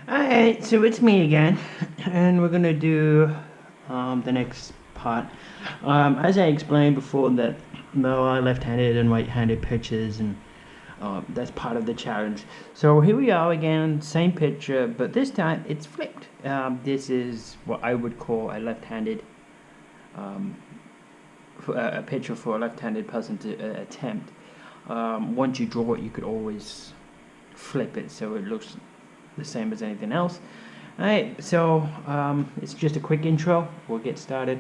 Alright, so it's me again, and we're gonna do the next part. As I explained before, that there are left-handed and right-handed pitches, and that's part of the challenge. So here we are again, same picture, but this time it's flipped. This is what I would call a left-handed a picture for a left-handed person to attempt. Once you draw it, you could always flip it so it looks the same as anything else. Alright, so it's just a quick intro. We'll get started.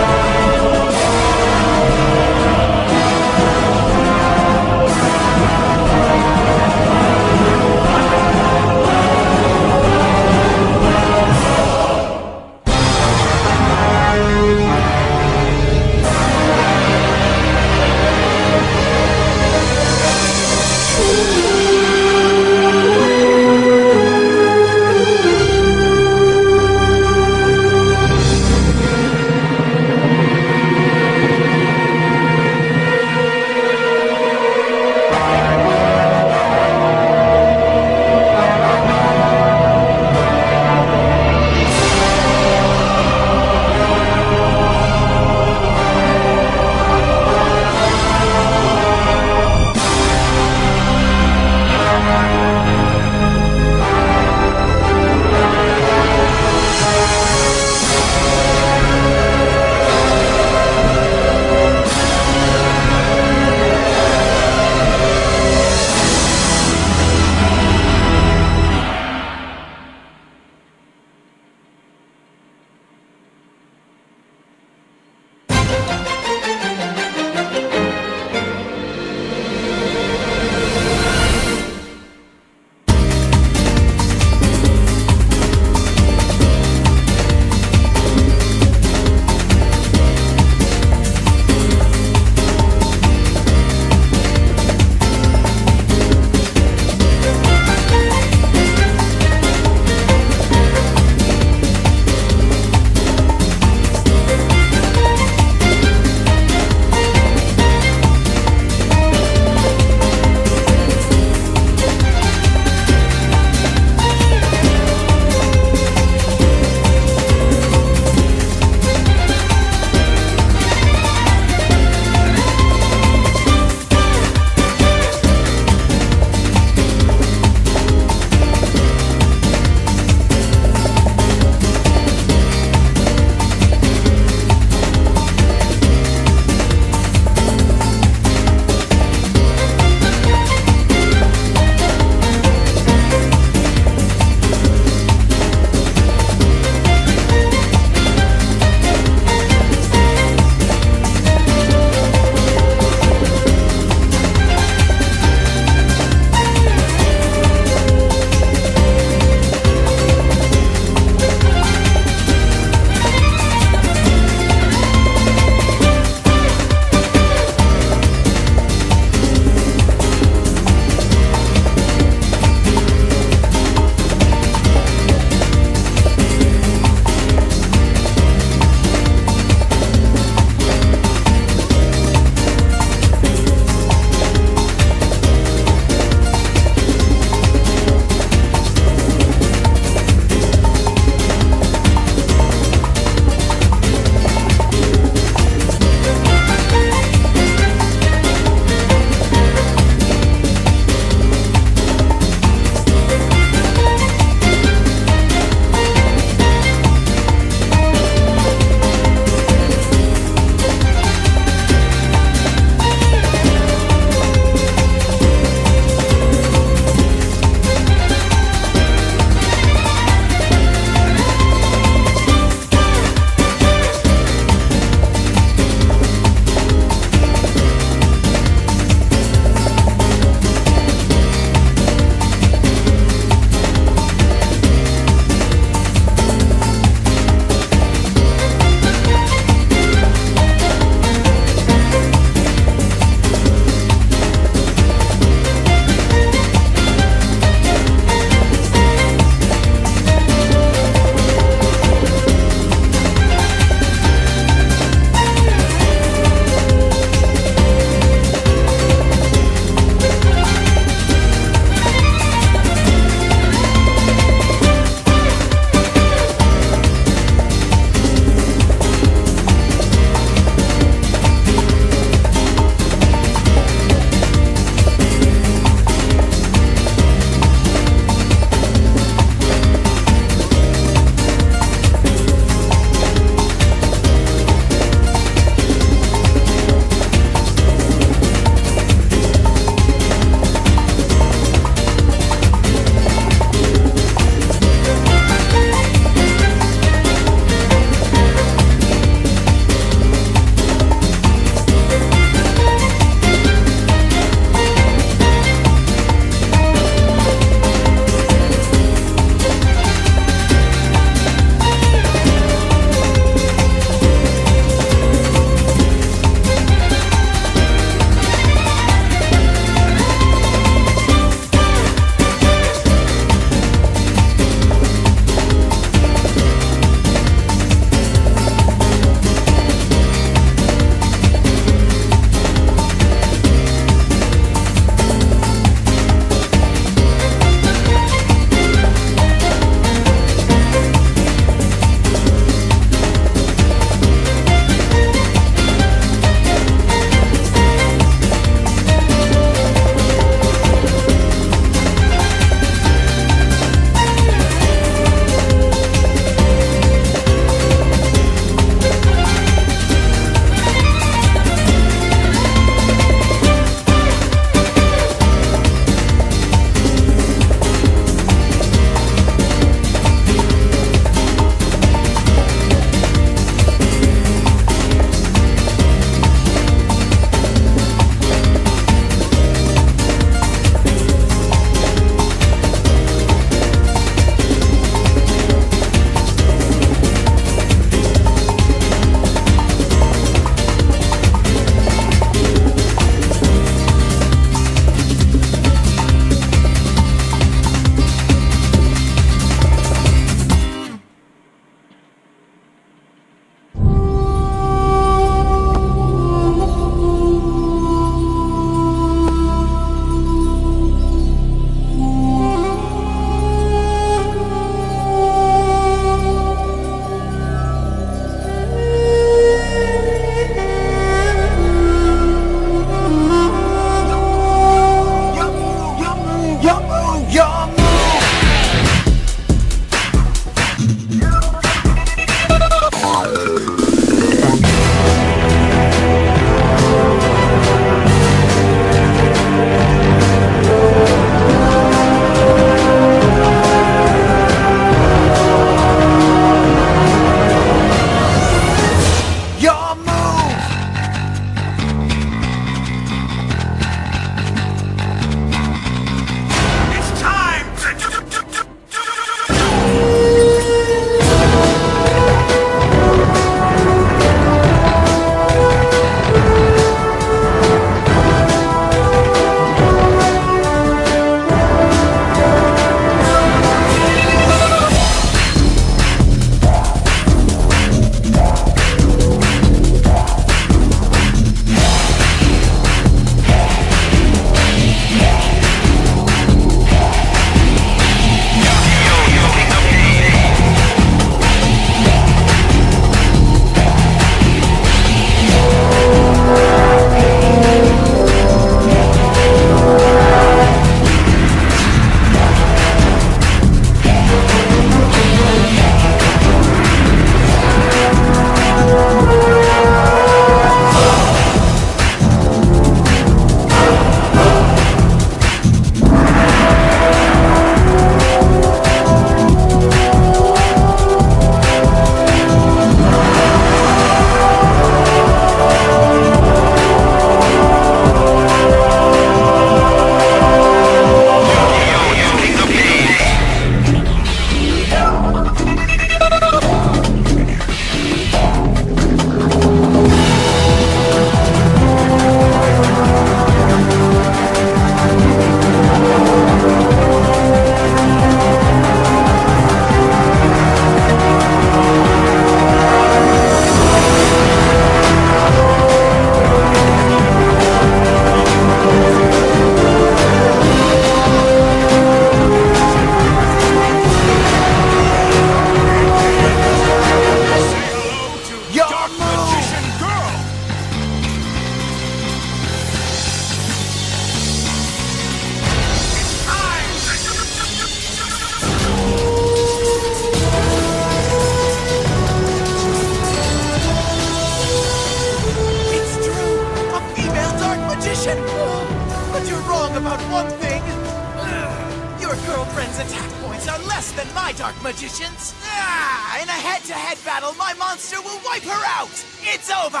magicians! Ah! In a head-to-head battle, my monster will wipe her out! It's over!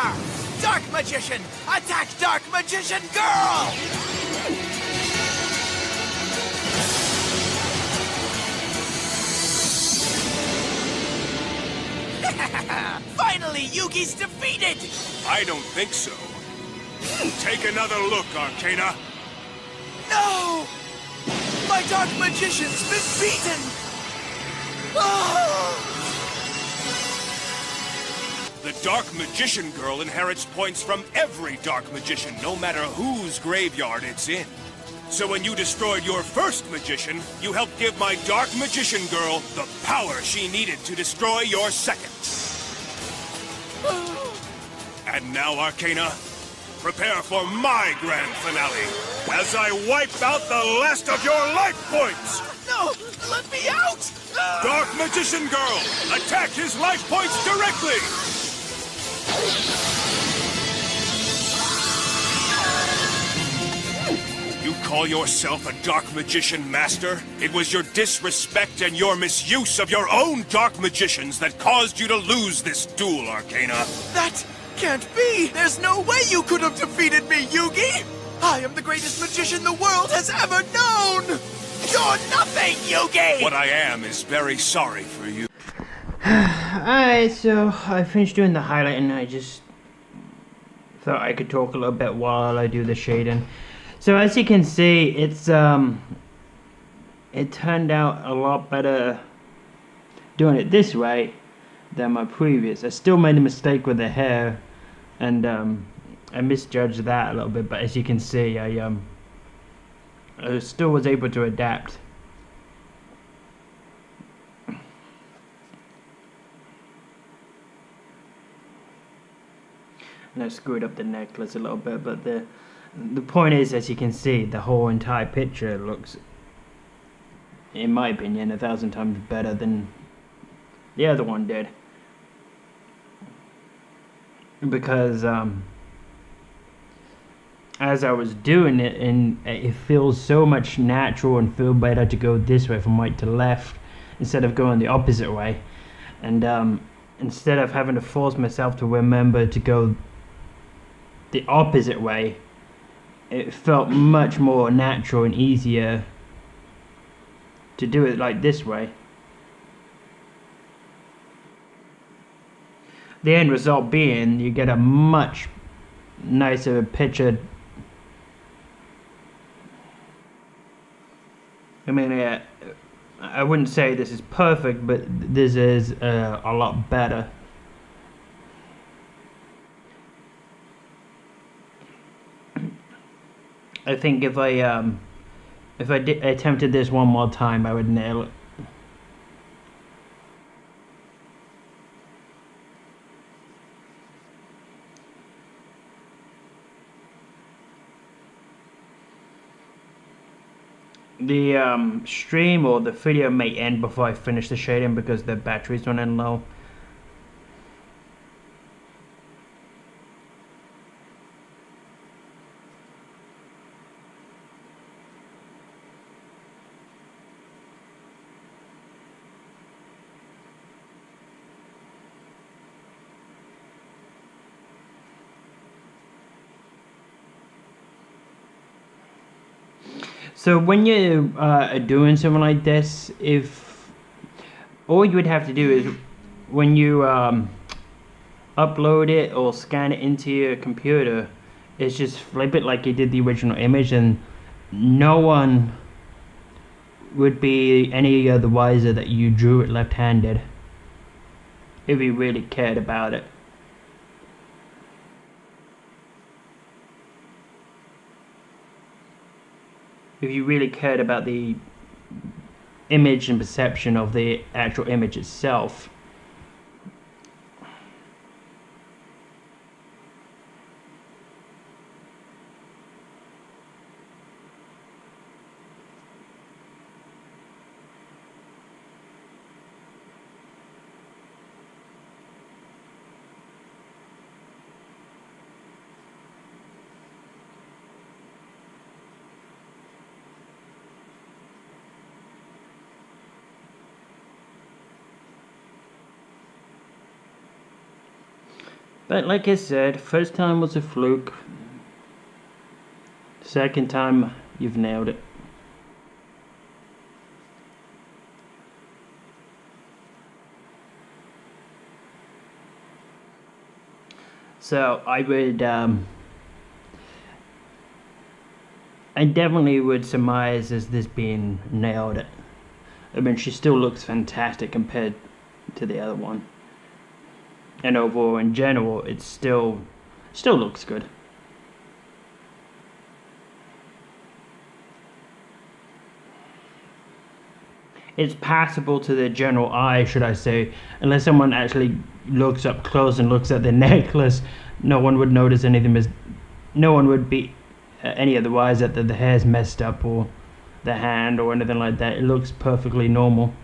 Dark Magician, attack Dark Magician Girl! Finally, Yugi's defeated! I don't think so. Take another look, Arcana. No! My Dark Magician's been beaten! Ah! The Dark Magician Girl inherits points from every Dark Magician, no matter whose graveyard it's in. So when you destroyed your first magician, you helped give my Dark Magician Girl the power she needed to destroy your second. And now, Arcana, prepare for my grand finale, as I wipe out the last of your life points! No! Let me out! Ah! Dark Magician Girl, attack his life points directly! You call yourself a Dark Magician Master? It was your disrespect and your misuse of your own Dark Magicians that caused you to lose this duel, Arcana. That can't be! There's no way you could have defeated me, Yugi! I am the greatest magician the world has ever known! You're nothing, Yugi! What I am is very sorry for you. Alright, so I finished doing the highlight and I just thought I could talk a little bit while I do the shading. So as you can see, it's it turned out a lot better doing it this way than my previous. I still made a mistake with the hair, and I misjudged that a little bit. But as you can see, I still was able to adapt. And I screwed up the necklace a little bit, but the point is, as you can see, the whole entire picture looks, in my opinion, 1,000 times better than the other one did. Because as I was doing it, and it feels so much natural and feel better to go this way from right to left instead of going the opposite way. And instead of having to force myself to remember to go the opposite way, it felt much more natural and easier to do it like this way. The end result being you get a much nicer picture. I mean, I wouldn't say this is perfect, but this is a lot better. I think if I attempted this one more time, I would nail it. The stream or the video may end before I finish the shading because the battery's running low. So when you are doing something like this, if all you would have to do is when you upload it or scan it into your computer, is just flip it like you did the original image, and no one would be any the wiser that you drew it left-handed if you really cared about it. If you really cared about the image and perception of the actual image itself. But like I said, first time was a fluke. Second time, you've nailed it. So I definitely would surmise as this being nailed. I mean, she still looks fantastic compared to the other one. And overall, in general, it still looks good. It's passable to the general eye, should I say, unless someone actually looks up close and looks at the necklace. No one would notice anything. No one would be any otherwise that the hair's messed up or the hand or anything like that. It looks perfectly normal.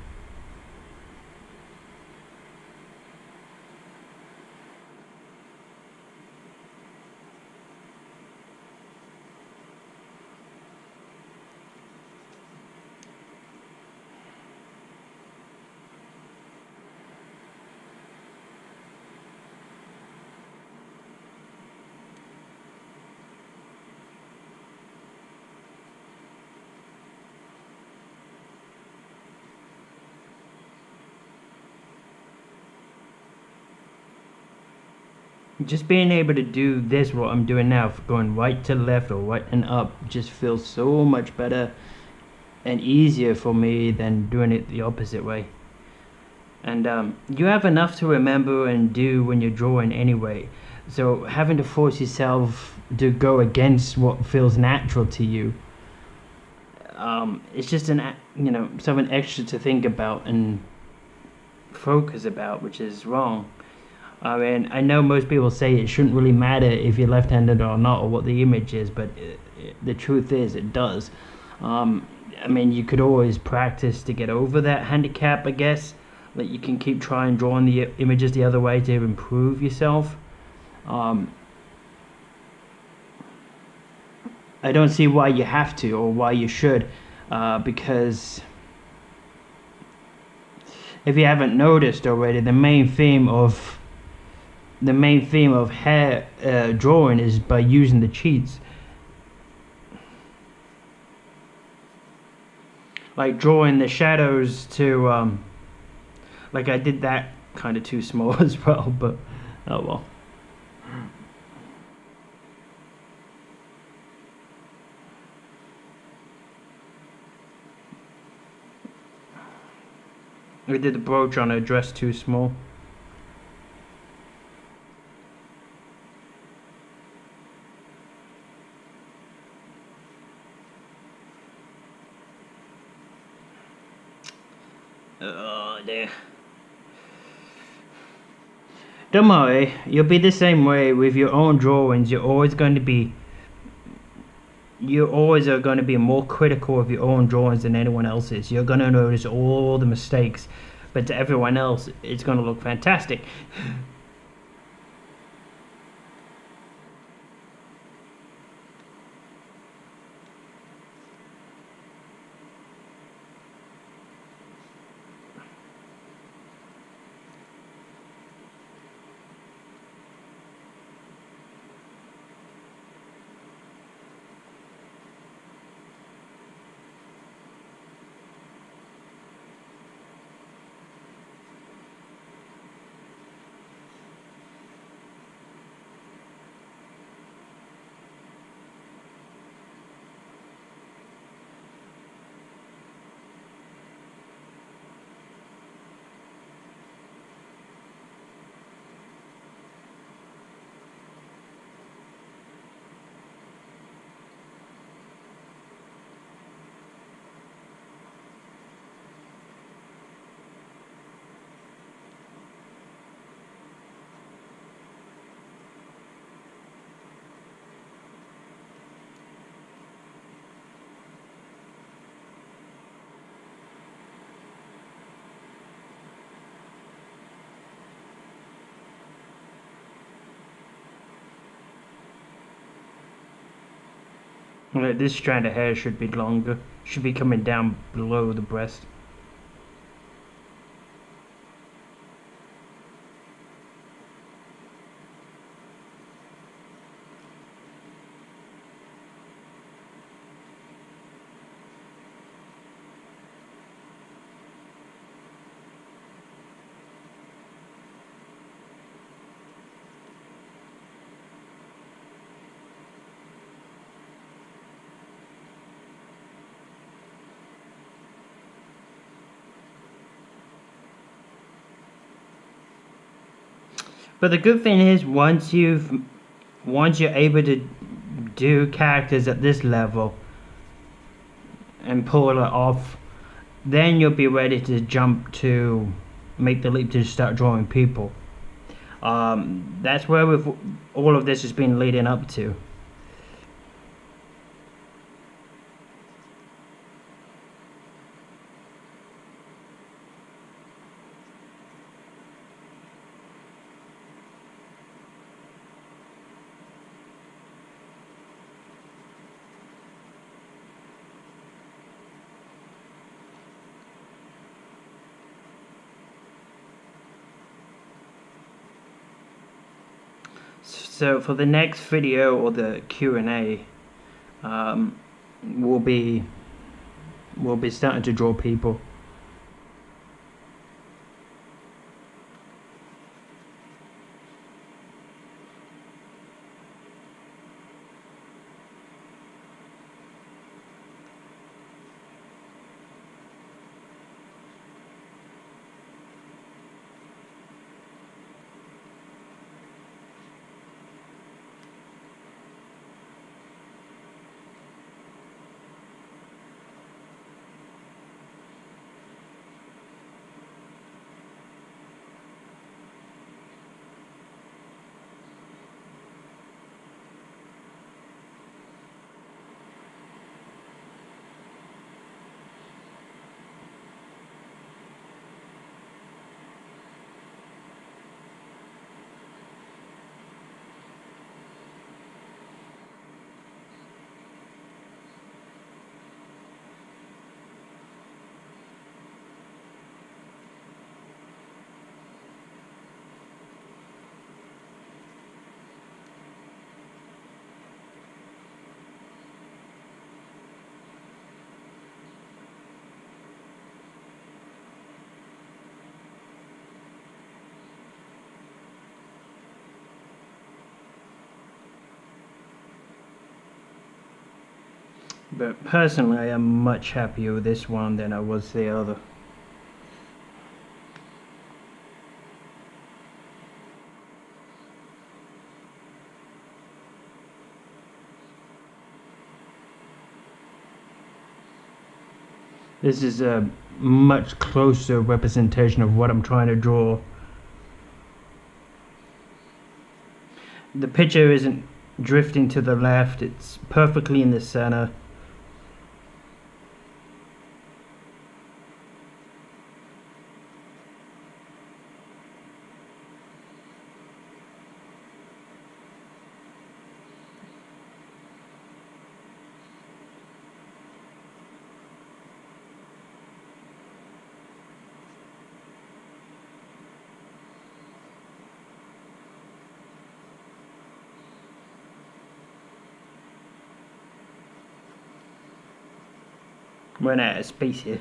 Just being able to do this, what I'm doing now, going right to left or right and up, just feels so much better and easier for me than doing it the opposite way. And you have enough to remember and do when you're drawing anyway, so having to force yourself to go against what feels natural to you, it's just something extra to think about and focus about, which is wrong. I mean, I know most people say it shouldn't really matter if you're left-handed or not, or what the image is, but the truth is, it does. I mean, you could always practice to get over that handicap, I guess. Like, you can keep trying drawing the images the other way to improve yourself. I don't see why you have to, or why you should, because if you haven't noticed already, the main theme of hair drawing is by using the cheats. Like drawing the shadows to, like I did that kind of too small as well, but oh well. I did the brooch on a dress too small. Oh dear. Don't worry, you'll be the same way with your own drawings. You're always are going to be more critical of your own drawings than anyone else's. You're going to notice all the mistakes, but to everyone else, it's going to look fantastic. Like, this strand of hair should be longer. Should be coming down below the breast. But the good thing is, once you're able to do characters at this level and pull it off, then you'll be ready to jump to make the leap to start drawing people. That's where all of this has been leading up to. So for the next video, or the Q&A, we'll be starting to draw people. But personally, I am much happier with this one than I was the other. This is a much closer representation of what I'm trying to draw. The picture isn't drifting to the left, it's perfectly in the center. Run out of space here.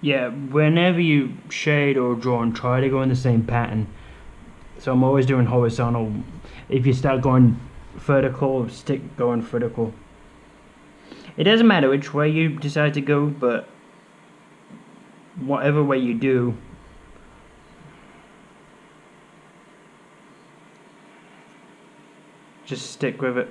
Yeah, whenever you shade or draw and try to go in the same pattern. So I'm always doing horizontal. If you start going vertical, stick going vertical. It doesn't matter which way you decide to go, but whatever way you do, just stick with it.